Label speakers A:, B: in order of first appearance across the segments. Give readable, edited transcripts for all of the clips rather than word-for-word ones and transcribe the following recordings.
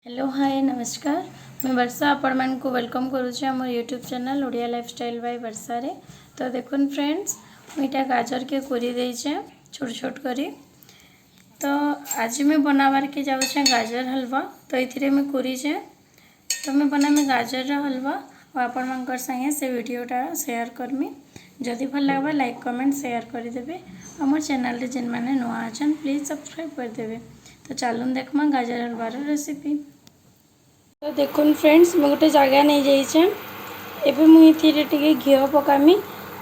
A: Hello hi नमस्कार। मैं वर्षा आपण को वेलकम करुच्चे आम YouTube channel Odia lifestyle by Varsha रे। तो देखुन फ्रेंड्स मुझे गाजर के कोरी देचे छोट छोट करी। तो आज मैं बनावार के जाऊँ गाजर हलवा। तो ये मैं कोरीचे तो मैं बनामी गाजर हलवा और आपण मानकर संगे से वीडियोटा शेयर करमी। जदि भल लगे लाइक कमेंट शेयर करदेवे। आम चैनल जेन मैंने नुआ अच्छन प्लीज सब्सक्राइब करदेवे। तो चलून देखमा गाजर हलवार रेसिपी। तो देखुन फ्रेंड्स मैं गोटे जगह नहीं जाइए एबे मुझे टे घी पकामी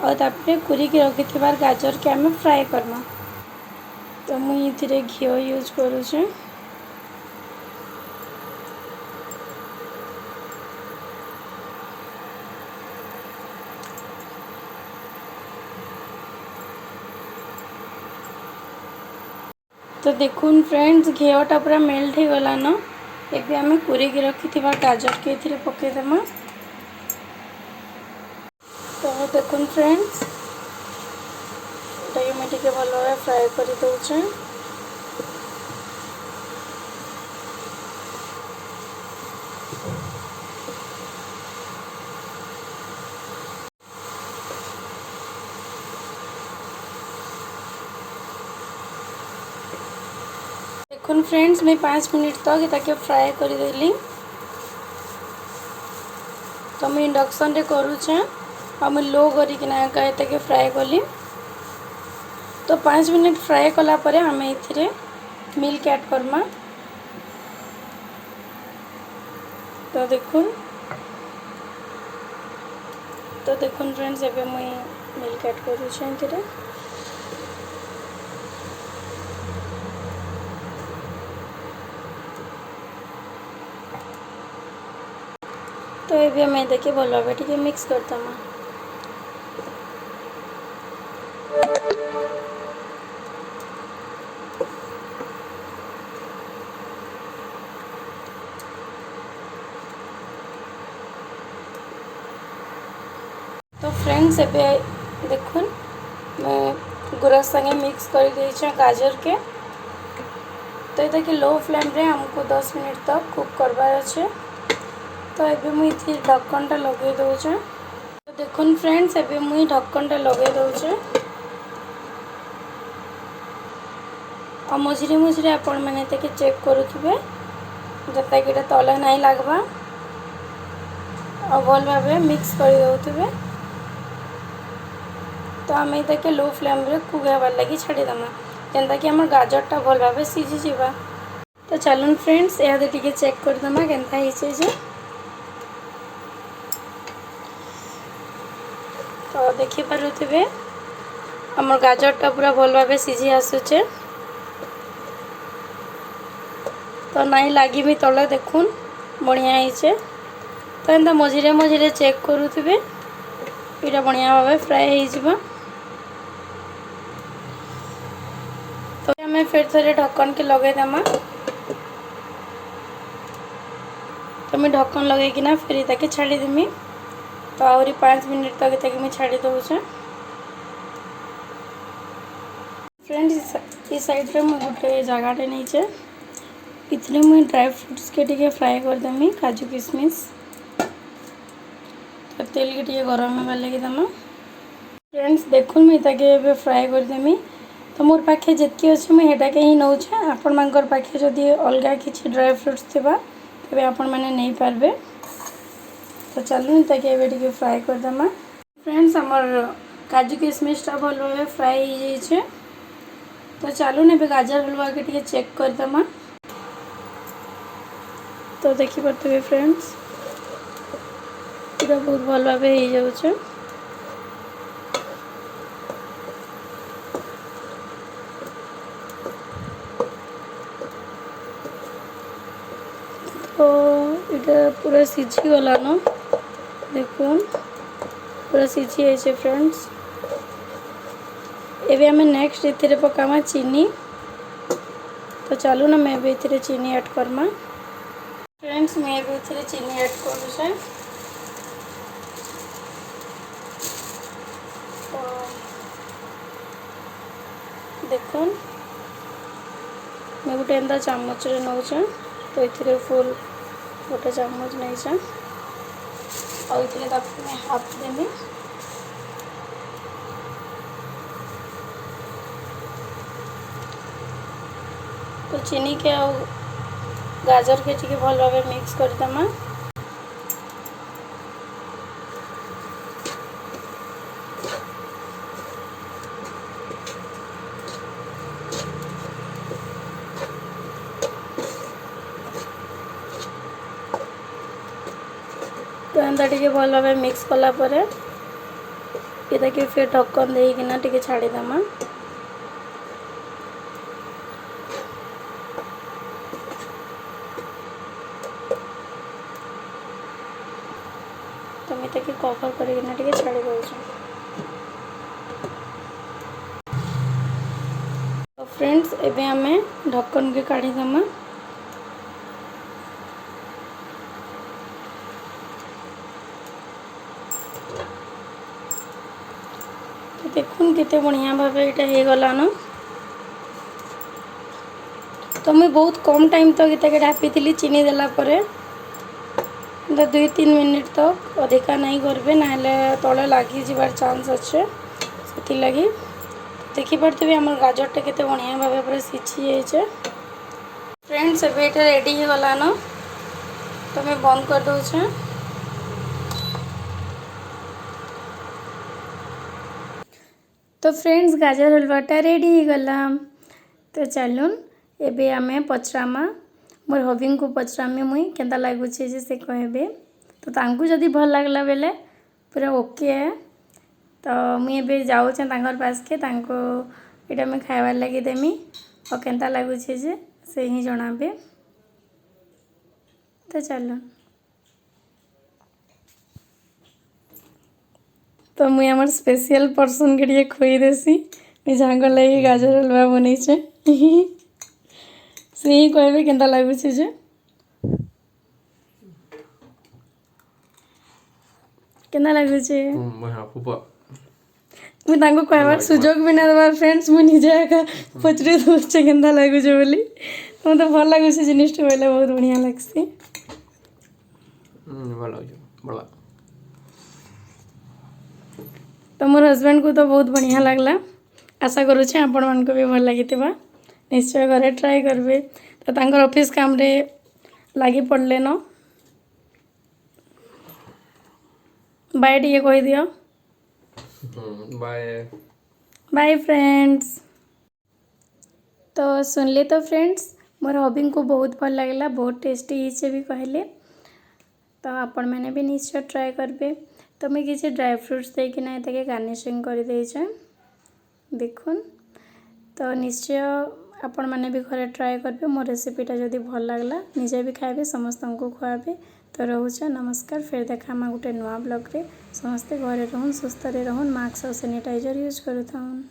A: और तापर कुरिक रखि गाजर के आम फ्राए करमा। तो मुझे घी यूज करुचे। तो देखुन फ्रेंड्स घीटा पूरा मेल्ट हो गला न। एबे आम कुरिक रखि गाजर के ये पकईदेमा। तो देखुन फ्रेंड्स ये मुझे भल भाव फ्राए कर दौचे। देखुन फ्रेंड्स मैं 5 मिनट तक ताके फ्राए करदेली। तो मुझे इंडक्शन रे करुचे और मुझे लो करके फ्राए कली। तो 5 मिनट फ्राए कला परे आम ये मिल्क ऐड करमा। तो देखुन फ्रेंड्स एबे मुई मिल्क ऐड करुचे। तो ये मैं देखिए भल भाव टे मिक्स करदमा। तो फ्रेंड्स एबे देखुन मैं गुरा संगे मिक्स कर देइछे गाजर के। तो ये देखिए लो फ्लेम रे हमको 10 मिनट तक कुक करवार अच्छे। तो ये मुझे ढक्कनटा लगे दौचे। तो देखुन फ्रेंड्स एबे मुझे ढक्कनटा लगे दौचे और मझिरे मझिरे आपण मैंने चेक करुवे जता कि तले नहीं लगवा और भल भाव मिक्स कर दौथे। तो आम ये लो फ्लेम रे कुक होबार लगी छाड़ीदमा जेनता कि आम गाजरटा भल भाव सीझी जावा। तो चलून फ्रेंड्स यहाँ टे चेक करदमा केनता होइछे। तो देखिपे आम गाजरटा पूरा भल भाव सीझी आसुचे। तो नाई लगी भी तले देखुन बढ़िया होइछे। तो एंता मझिरे मझिरे चेक करुवे ये बढ़िया भाव फ्राए हो। तो आम फिर थे ढक्कन के लगेदेमा। तो मैं ढक्कन लगेकिना फिर ताके छाड़ीदेमी। तो आहरी 5 मिनट तक ताके मैं छाड़ी दौचे। फ्रेंड्स ये साइड रे मैं गोटे जगह नहीं इतने मुझे ड्राई फ्रूट्स के टे फ्राए करदेमी काजू किशमिश। तो तेल के टे गरम होबार लगे देमा। फ्रेंड्स देखुन मुझे ताके फ्राए करदेमी। तो मोर पाखे जितकी अच्छे मुझे ही नौचे। आपण मानकर पाखे जदि अलग किसी ड्राई फ्रूट्स थिबा तबे आपण माने नहीं पारबे। तो चलून ताके टे फ्राए करदेमा। फ्रेंड्स हमर काजू किशमिशटा भल भाव फ्राए हो जाइए। तो चलून ए गाजर हलवा के टे चेक करदेमा। तो देखिपे फ्रेंड्स पूरा बहुत भल भाव हो जाउछे। तो ये पूरा सीझी गला न देखुन पूरा सीझी है फ्रेंड्स। एबे हमें नेक्स्ट ये पकामा चीनी। तो चलू ना मैं भी चीनी ऐड करमा। फ्रेंड्स मैं भी चीनी ऐड करुचे। तो देखुन मैं गोटे एंता चामच नौचे। तो ये फुल गोटे चामच नहीं छे और इतने तक मैं हाफ देनी। तो चीनी के आ गाजर के टी भल भाव मिक्स करदमा। तो एंता टी भल भाव मिक्स कलापर ये फिर ढक्कन देकिना टी छाड़ीदमा। तो मैं ताकि कवर करना टी छाड़ी दूँ। तो फ्रेंड्स एबे हमें ढक्कन के काढ़ीदमा। तो देखुन केते बढ़िया भाव ये गलान। तो मुझे बहुत कम टाइम तक इतने ढापी थी चीनी देला परे। तो 2-3 मिनिट तक अधिका नहीं करबे ना तले लगी जीवार चांस अच्छे से लगी। देखिपे आम गाजरटा केते बढ़िया भाव पूरा सिझी जाए। फ्रेंड्स एबे ये रेडी हो गलान। तो मैं बंद कर दूचे। तो फ्रेंड्स गाजर हलवाटा रेडी हो गला। तो चलून एबे आमे पचरामा मोर हबी को पचरामी मुई केंता लगुचे जे से कहबे। तो तांकु जदि भल लागला बेले पूरा ओके है। तो मुई एबे जाऊचे तांकर पास के तांको एटा मैं खाइबार लगी देमी और केंता लगुचे जे से ही जणाबे। तो चलो तो मुई हमर स्पेशल पर्सन के लिए खोई देसी जहाँ लगी गाजर हलवा बनी से ही कहबे केंता लगुचे जे। केंता लगुचे मुझे तांको कहबार सुजोग भी ना देबार फ्रेंड्स मुझे निजे आका पचरे दूचे केंता लगुचे बोली। तो मते भल लगुचे जिनिसटा बोले बहुत बढ़िया लागसी।
B: भल लागुचे बड़ा।
A: तो मोर हस्बैंड को तो बहुत बढ़िया लगला। आशा करुचे आपण मानको भी भल लागितिबा। निश्चय घरे ट्राई करबे। तो तांकर ऑफिस काम रे लागी पड़ले न। बाय टी कह दियो।
B: Bye
A: bye friends. तो सुनले तो फ्रेंड्स मोर हॉबी को बहुत भल लगला बहुत टेस्टी हिचे भी कहले। तो आपण मैंने भी निश्चय ट्राई करबे। तो मैं किसी ड्राई फ्रूट्स देकी ना ताके गार्निशिंग कर देइछे देखुन। तो निश्चय आपण मैंने भी घरे ट्राई करबे। मो रेसिपीटा जदि भल लागला निजे भी खाइबे समस्त को खुआबे। तो रोचे नमस्कार फिर देखा गोटे नुआ ब्लॉग रे। समस्ते घरे रहन सुस्थ रे रहन मास्क और सैनिटाइजर यूज करूथन।